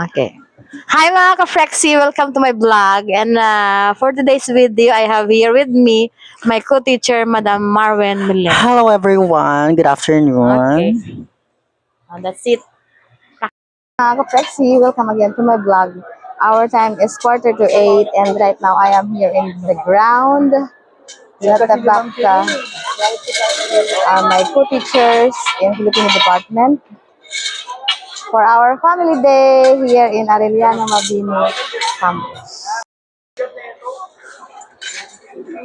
Okay. Hi mga ka-Frexy! Welcome to my vlog. And for today's video, I have here with me my co-teacher, Madam Marwen Milen. Hello everyone, good Okay. afternoon. That's it. Mga ka-Frexy, welcome again to my vlog. Our time is 7:45 and right now I am here in the ground. At the back are my co-teachers in Filipino department. For our family day here in Arellano Mabini campus.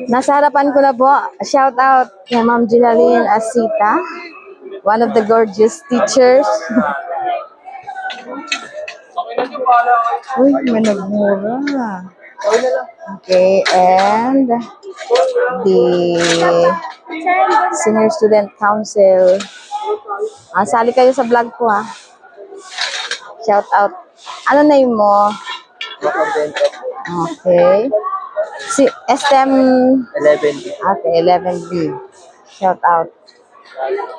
Nasa harapan ko na po, shout out kay Ma'am Ginaline Asita, one of the gorgeous teachers. Uy, may nagmura. Okay, and the Senior Student Council. Sali kayo sa vlog ko ha. Shout out. Ano name mo? Okay. Si STEM 11. Okay, 11B. Shout out.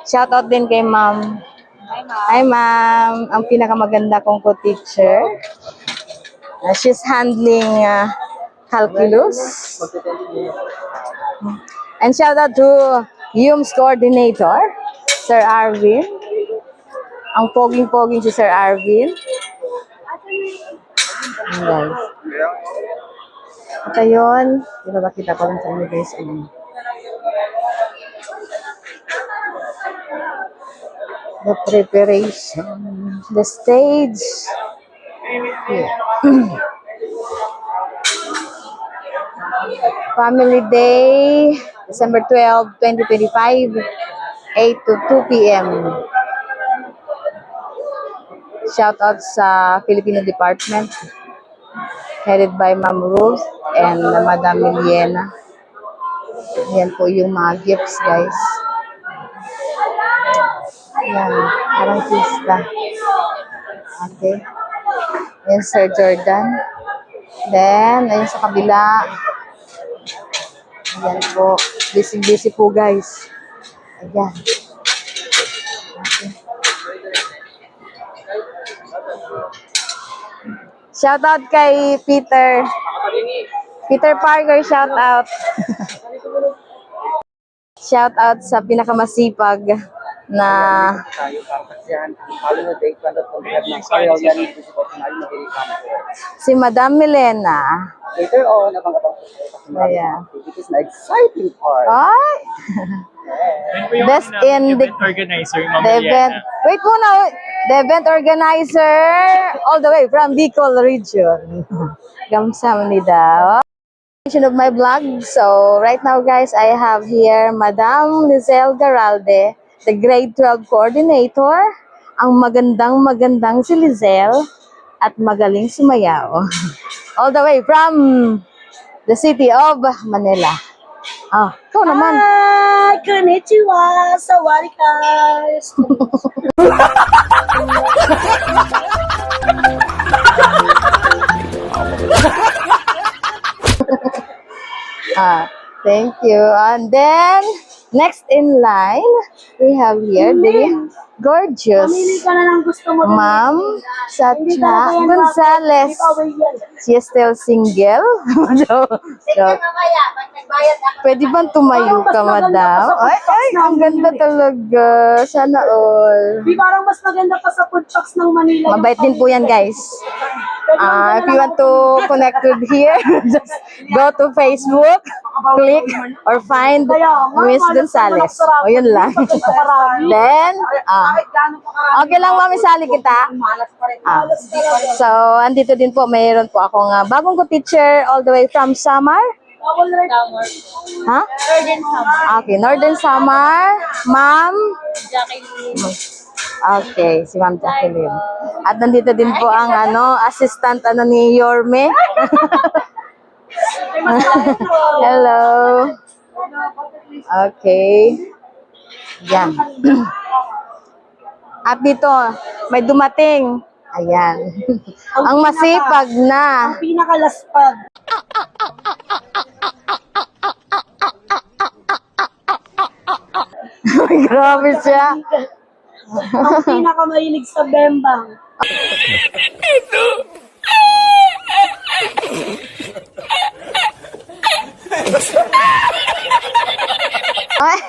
Shout out din kay Ma'am. Hi Ma'am. Ang pinakamaganda kong co-teacher. She's handling calculus. And shout out to UMS coordinator, Sir Arvin. Ang poging-poging si Sir Arvin. Ayan. At ayun, ipapakita ko lang sa inyo guys. The preparation, the stage. Yeah. Family Day, December 12, 2025, 8 to 2 p.m. Shout out sa Filipino Department, headed by Ma'am Ruth and Madam Miliena. Yan po yung mga gifts, guys. Yan, parang pista. Okay. Yan, Sir Jordan. Then, ayun sa kabila. Ayan po. Busy-busy po, guys. Ayan. Okay. Shout out kay Peter. Peter Parker, shout out. Shout out sa pinakamasipag na si Madam Milena. Later on, Ayan. it is an exciting part. Ay! Best in the organizer, Ma'am the event. Wait muna. The event organizer all the way from Bicol region. Kamsahamnida. Of my vlog. So right now guys, I have here Madam Lizelle Garalde, the grade 12 coordinator. Ang magandang si Lizelle at magaling sumayaw. All the way from the city of Manila. Ikaw naman. Hi! Konnichiwa! Sawari guys! Thank you. And then, next in line, we have here the gorgeous Pamili ka na lang gusto mo. Ma'am Satya Gonzalez. She is still single. So, pwede bang tumayo ka, madam? Ay, ang ganda talaga. Sana all. Di parang mas maganda pa sa food trucks ng Manila. Mabait din po yan, guys. If you want to connect with here, just go to Facebook, click, or find Miss Gonzalez. O, yun lang. Then, okay lang, mami, sali kita. So, andito din po, mayroon po akong bagong co-teacher all the way from Samar. Ha? Okay, Northern Samar. Ma'am? Okay, si Ma'am Jacqueline. At nandito din po ang assistant ni Yorme. Hello. Okay. Yan. At dito, may dumating. Ayan. Ang masipag na. Ang pinakalaspag. Grabe siya. Ang pinakamahilig sa bembang. Ay,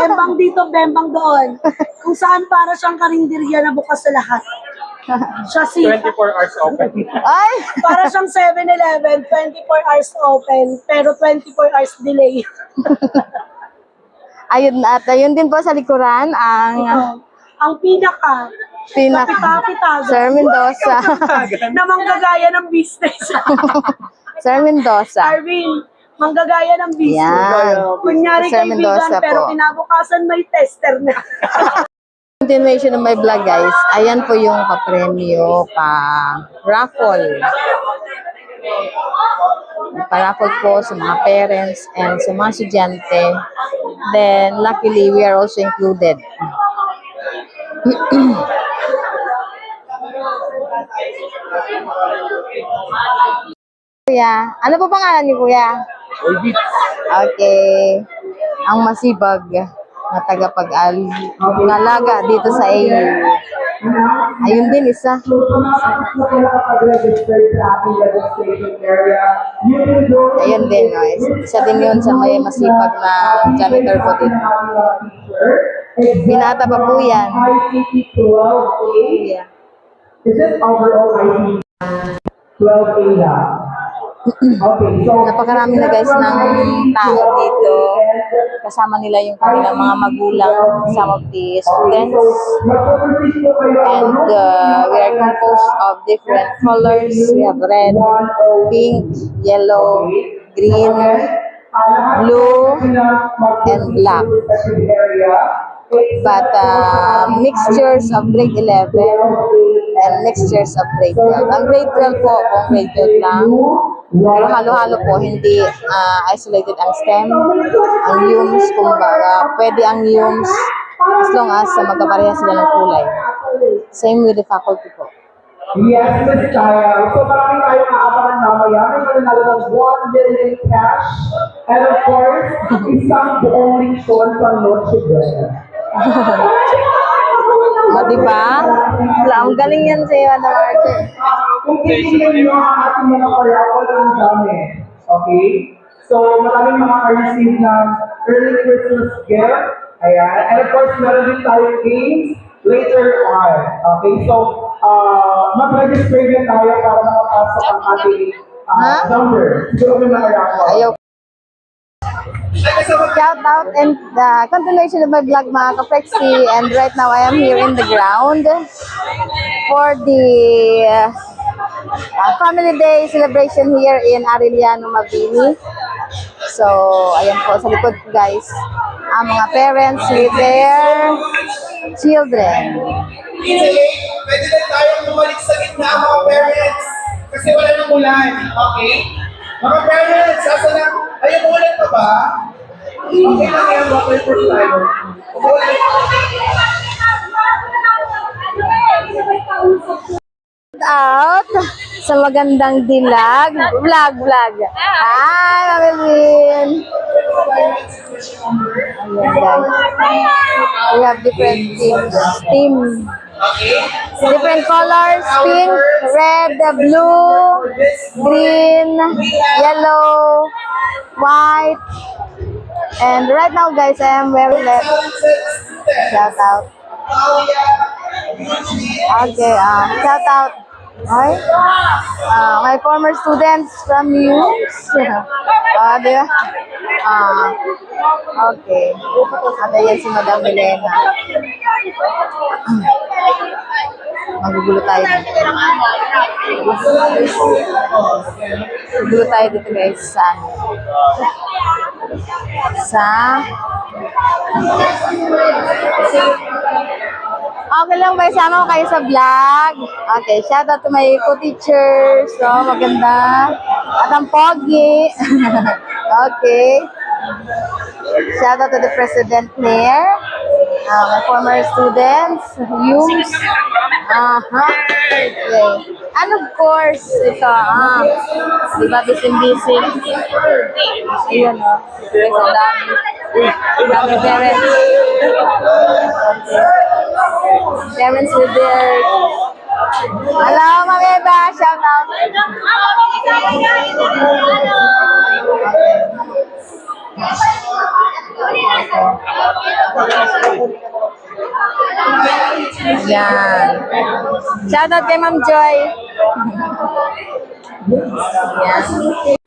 Bembang dito, bembang doon. Kung saan para siyang karinderya na bukas sa lahat. Siya si 24 hours open. ay, para siyang 7-Eleven, 24 hours open, pero 24 hours delay. ayun at ayun din po sa likuran ang Ang pinaka kapita-kapita Sir Mendoza. na manggagaya ng business. Sir Mendoza. Arvin, manggagaya ng business. Yan. Kunyari Sir kaibigan, Mendoza pero po. kinabukasan may tester na. Continuation ng my vlog guys. Ayan po yung pa-premyo, pa-raffle. Pa-raffle po sa mga parents and sa mga estudyante. Then, luckily, we are also included. Kuya, ano po pangalan niyo, kuya? Okay. Ang masibag na tagapag-alaga dito sa AU. Ayun din, isa. Ayun din, guys. Isa din yun sa may masipag na janitor po dito. Binata pa po yan. Yeah. Is it overall ICT 12A lang? Okay, so Napakarami na guys ng tao dito. Kasama nila yung kanilang mga magulang, some of the students. mag-overseas po kayo And we are composed of different colors. We have red, pink, yellow, green, blue, and black. But mixtures of grade 11 and mixtures of grade 12. Ang grade 12 po, kung grade 12 lang. Pero halo-halo po, hindi isolated ang STEM. Ang UMS, kumbaga, pwede ang UMS as long as magkapareha sila ng kulay. Same with the faculty po. Yes, Miss Kaya. So marami tayong aabangan mamaya. May mananalo ng 1 million cash. And of course, isang buong lingkon pang Noche Buena. O, diba? Ang galing yan sa iyo, Ana Martin. Kung titignan nyo ang ating mga parawan ang dami. Okay? So, maraming makaka-receive ng early Christmas gift. Ayan. And of course, meron din tayong games later on. Okay? So, mag-register din tayo para makapasok ang ating number. Siguro may mga raffle. Ayaw. Shout out and continuation of my vlog mga ka-Flexi, and right now I am here in the ground for the family day celebration here in Arellano, Mabini. So, ayan po sa likod ko guys, ang mga parents with their children. Pwede na tayong bumalik sa gitna, mga parents. Kasi wala nang ulan, okay? Mga parents, asa na? Ayaw mo ulan pa ba? Okay lang yan, waterproof tayo. Umuulan. Out sa magandang dilag. Vlog. Hi, Mami Lynn. Ayan, guys. We have different team. Different colors, pink, red, blue, green, yellow, white. And right now, guys, I am wearing red. Shout out. Okay, shout out. Okay. My former students from UMS. Diba? Okay. At ayan si Madam Milena. Magugulo tayo dito. Magugulo tayo dito guys Okay lang ba isama ko kayo sa vlog? Okay, shout out to my co-teachers. So, maganda. At ang pogi. Okay. Shout out to the president here. My former students. UMS. Okay. And of course, ito, diba, busy. Ayan, o. Guys, ang dami. Dami parents. Parents with their... Hello, Mami Eva. Shout out. Yan. Shout out kay Ma'am Joy. Yan.